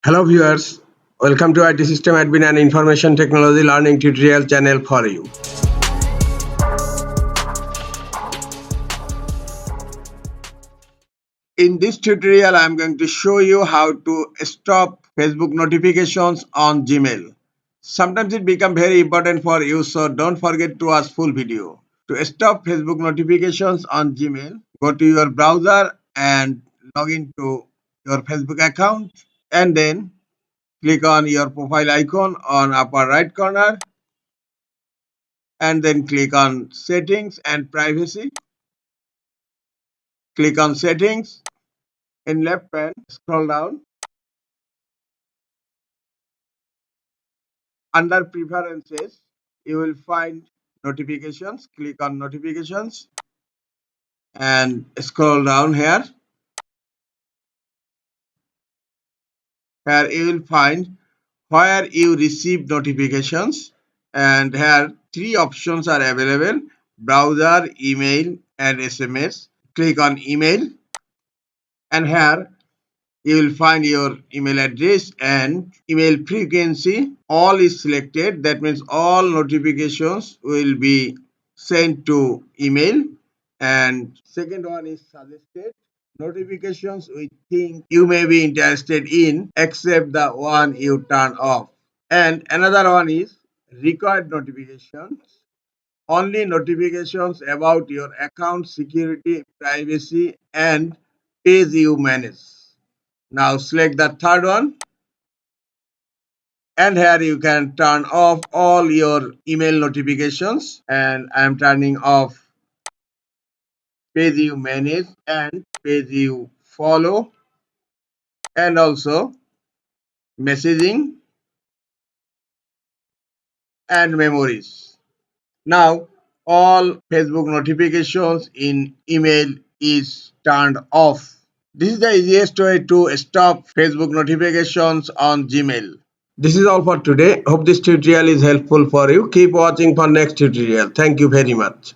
Hello viewers, welcome to IT System Admin and Information Technology Learning Tutorial channel for you. In this tutorial, I am going to show you how to stop Facebook notifications on Gmail. Sometimes it becomes very important for you, so don't forget to watch full video. To stop Facebook notifications on Gmail, go to your browser and log into your Facebook account, and then click on your profile icon on upper right corner, and then click on settings and privacy. Click on settings. In left pane, scroll down. Under preferences, you will find notifications. Click on notifications and scroll down here. Here you will find where you receive notifications, and here three options are available: browser, email and SMS. Click on email, and here you will find your email address and email frequency. All is selected. That means all notifications will be sent to email. And second one is suggested notifications we think you may be interested in, except the one you turn off. And another one is required notifications. Only notifications about your account security, privacy and page you manage. Now select the third one, and here you can turn off all your email notifications, and I am turning off page you manage and page you follow, and also messaging and memories. Now all Facebook notifications in email is turned off. This is the easiest way to stop Facebook notifications on Gmail. This is all for today. Hope this tutorial is helpful for you. Keep watching for next tutorial. Thank you very much.